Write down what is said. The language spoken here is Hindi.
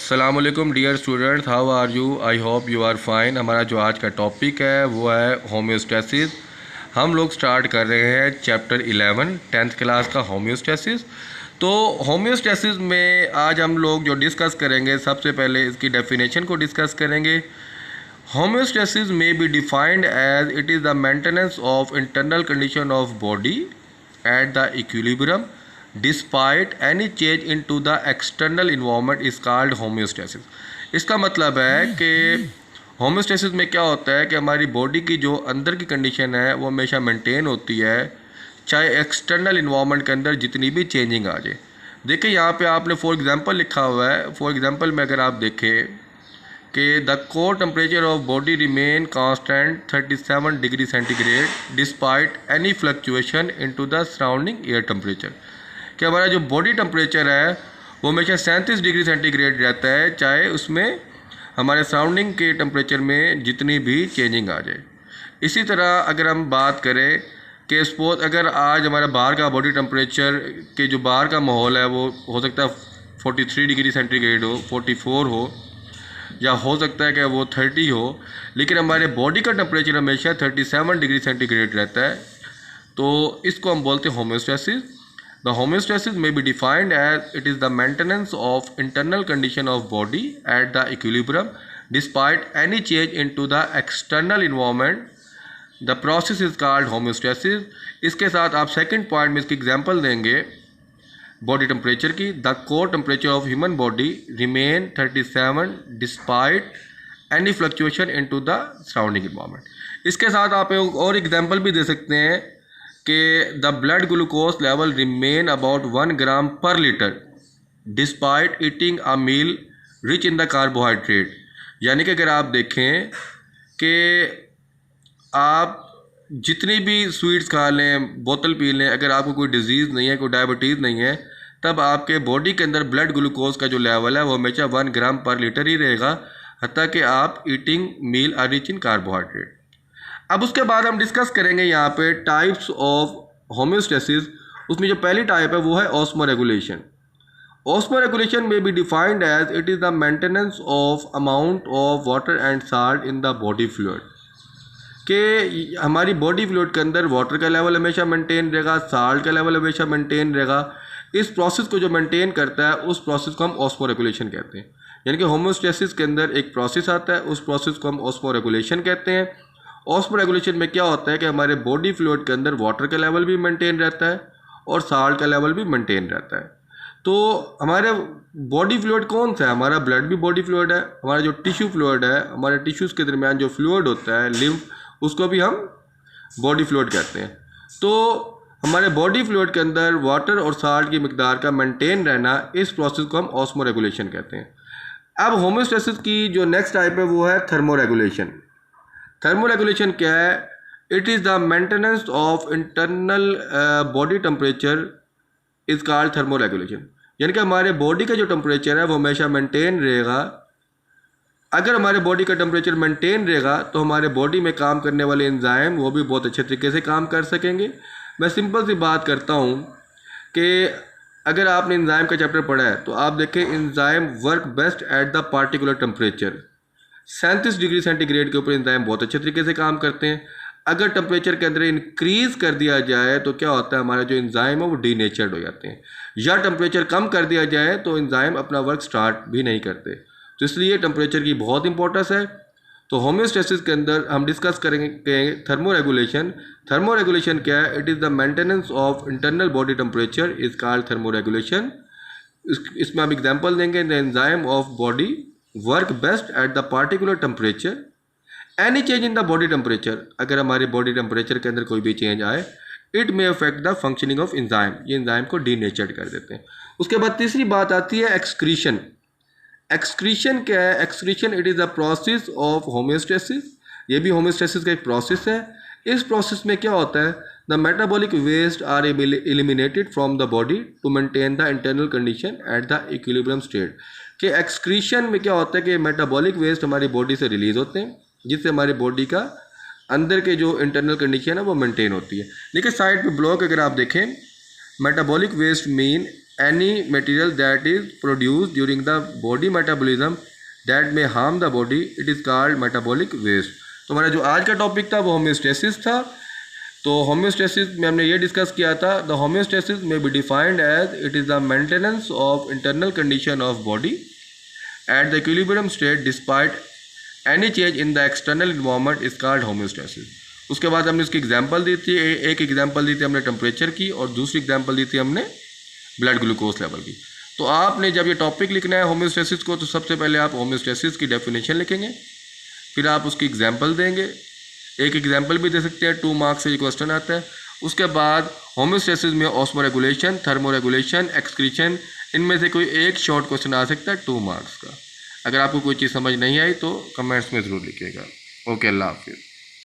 अस्सलामुअलैकुम dear students, how are you? I hope you are fine. हमारा जो आज का टॉपिक है वो है होम्योस्टेसिस। हम लोग स्टार्ट कर रहे हैं चैप्टर 11 10th क्लास का होम्योस्टेसिस। तो होम्योस्टेसिस में आज हम लोग जो डिस्कस करेंगे, सबसे पहले इसकी डेफिनेशन को डिस्कस करेंगे। Homeostasis may be defined as it is the maintenance of internal condition of body at the equilibrium despite any change in to the external environment is called homeostasis. इसका मतलब है कि होम्योस्टेसिस में क्या होता है कि हमारी बॉडी की जो अंदर की कंडीशन है वो हमेशा मेंटेन होती है, चाहे एक्सटर्नल इन्वायरमेंट के अंदर जितनी भी चेंजिंग आ जाए। देखिए यहाँ पे आपने फॉर एग्जांपल लिखा हुआ है। फॉर एग्जांपल में अगर आप देखें कि the core temperature of body remain constant 37 degree centigrade despite any fluctuation into the surrounding air temperature. कि हमारा जो बॉडी टेम्परेचर है वो हमेशा 37 डिग्री सेंटीग्रेड रहता है, चाहे उसमें हमारे सराउंडिंग के टेम्परेचर में जितनी भी चेंजिंग आ जाए। इसी तरह अगर हम बात करें कि सपोज अगर आज हमारा बाहर का बॉडी टेम्परेचर के जो बाहर का माहौल है वो हो सकता है 43 डिग्री सेंटीग्रेड हो, 44 हो, या हो सकता है कि वो 30 हो, लेकिन हमारे बॉडी का टेम्परेचर हमेशा 37 डिग्री सेंटीग्रेड रहता है। तो इसको हम बोलते हैं homeostasis. The homeostasis may be defined as it is the maintenance of internal condition of body at the equilibrium despite any change into the external environment. The process is called homeostasis. इसके साथ आप सेकंड पॉइंट में इसकी एग्जांपल देंगे बॉडी टेम्परेचर की। The core temperature of human body remain 37 despite any fluctuation into the surrounding environment. इसके साथ आप एक और एग्जांपल भी दे सकते हैं कि the blood glucose level remain about 1 gram per litre despite eating a meal rich in the carbohydrate. यानी कि अगर आप देखें कि आप जितनी भी स्वीट्स खा लें, बोतल पी लें, अगर आपको कोई डिजीज़ नहीं है, कोई डायबिटीज़ नहीं है, तब आपके बॉडी के अंदर ब्लड ग्लूकोज का जो लेवल है वो हमेशा 1 ग्राम पर लीटर ही रहेगा, हत्ता कि आप eating meal are rich in carbohydrate. अब उसके बाद हम डिस्कस करेंगे यहाँ पे टाइप्स ऑफ होम्योस्टेसिस। उसमें जो पहली टाइप है वो है osmoregulation. Osmoregulation may be defined as it is the maintenance of amount of water and salt in the body fluid. कि हमारी बॉडी फ्लूइड के अंदर वाटर का लेवल हमेशा मेंटेन रहेगा, साल्ट का लेवल हमेशा मेंटेन रहेगा। इस प्रोसेस को जो मेंटेन करता है उस प्रोसेस को हम ऑस्मोरेगुलेशन कहते हैं। यानी कि होम्योस्टेसिस के अंदर एक प्रोसेस आता है, उस प्रोसेस को हम ऑस्मोरेगुलेशन कहते हैं। ऑस्मोरेगुलेशन में क्या होता है कि हमारे बॉडी फ्लूइड के अंदर वाटर का लेवल भी मेंटेन रहता है और साल्ट का लेवल भी मेंटेन रहता है। तो हमारे बॉडी फ्लूइड कौन सा है? हमारा ब्लड भी बॉडी फ्लूइड है, हमारा जो टिश्यू फ्लूइड है, हमारे टिश्यूज़ के दरमियान जो फ्लूइड होता है लिम्फ, उसको भी हम बॉडी फ्लूइड कहते हैं। तो हमारे बॉडी फ्लूइड के अंदर वाटर और साल्ट की मिकदार का मेंटेन रहना, इस प्रोसेस को हम ऑस्मोरेगुलेशन कहते हैं। अब होम्योस्टेसिस की जो नेक्स्ट टाइप है वो है थर्मोरेगुलेशन। थर्मोरेगुलेशन क्या है? It is the maintenance of internal body temperature is called thermoregulation. यानी कि हमारे बॉडी का जो टेम्परेचर है वो हमेशा मेंटेन रहेगा। अगर हमारे बॉडी का टेम्परेचर मेंटेन रहेगा तो हमारे बॉडी में काम करने वाले एंजाइम वो भी बहुत अच्छे तरीके से काम कर सकेंगे। मैं सिंपल सी बात करता हूँ कि अगर आपने एंजाइम का चैप्टर पढ़ा है तो आप देखें enzyme work best at the particular temperature. 37 degree centigrade के ऊपर एंजाइम बहुत अच्छे तरीके से काम करते हैं। अगर टेम्परेचर के अंदर इंक्रीज़ कर दिया जाए तो क्या होता है, हमारा जो एंजाइम है वो डीनेचर्ड हो जाते हैं, या टेम्परेचर कम कर दिया जाए तो एंजाइम अपना वर्क स्टार्ट भी नहीं करते। तो इसलिए टेम्परेचर की बहुत इंपॉर्टेंस है। तो होम्योस्टेसिस के अंदर हम डिस्कस करेंगे थर्मोरेगुलेशन। थर्मोरेगुलेशन क्या है? It is the maintenance of internal body temperature is called thermoregulation. इसमें हम एग्जाम्पल देंगे the enzyme of body work best at the particular temperature. Any change in the body temperature, अगर हमारे बॉडी टेम्परेचर के अंदर कोई भी चेंज आए, it may affect the functioning of enzyme. ये एंजाइम को डीनेचर्ड कर देते हैं। उसके बाद तीसरी बात आती है एक्सक्रीशन। एक्सक्रीशन क्या है? Excretion it is the process of homeostasis. ये भी होम्योस्टेसिस का एक प्रोसेस है। इस प्रोसेस में क्या होता है? The metabolic waste are eliminated from the body to maintain the internal condition at the equilibrium state. कि एक्सक्रीशन में क्या होता है कि मेटाबॉलिक वेस्ट हमारी बॉडी से रिलीज़ होते हैं, जिससे हमारी बॉडी का अंदर के जो इंटरनल कंडीशन है वो मेंटेन होती है। लेकिन साइड पे ब्लॉक अगर आप देखें, metabolic waste mean any material that is produced during the body metabolism that may harm the body, it is called metabolic waste. तो हमारा जो आज का टॉपिक था वो होम्योस्टेसिस था। तो होम्योस्टेसिस में हमने ये डिस्कस किया था, the homeostasis may be defined as it is the maintenance of internal condition of body at the equilibrium state despite any change in the external environment is called homeostasis. उसके बाद हमने इसकी एग्जांपल दी थी, एक एग्जांपल दी थी हमने टेम्परेचर की और दूसरी एग्जांपल दी थी हमने ब्लड ग्लूकोज लेवल की। तो आपने जब ये टॉपिक लिखना है होम्योस्टेसिस को, तो सबसे पहले आप होम्योस्टेसिस की डेफिनेशन लिखेंगे, फिर आप उसकी एग्जांपल देंगे, एक एग्जांपल भी दे सकते हैं, 2 मार्क्स से ये क्वेश्चन आता है। उसके बाद होम्योस्टेसिस में ऑस्मोरेगुलेशन, थर्मोरेगुलेशन, एक्सक्रीशन, इनमें से कोई एक शॉर्ट क्वेश्चन आ सकता है 2 मार्क्स का। अगर आपको कोई चीज़ समझ नहीं आई तो कमेंट्स में ज़रूर लिखिएगा। ओके, अल्लाह हाफिज़।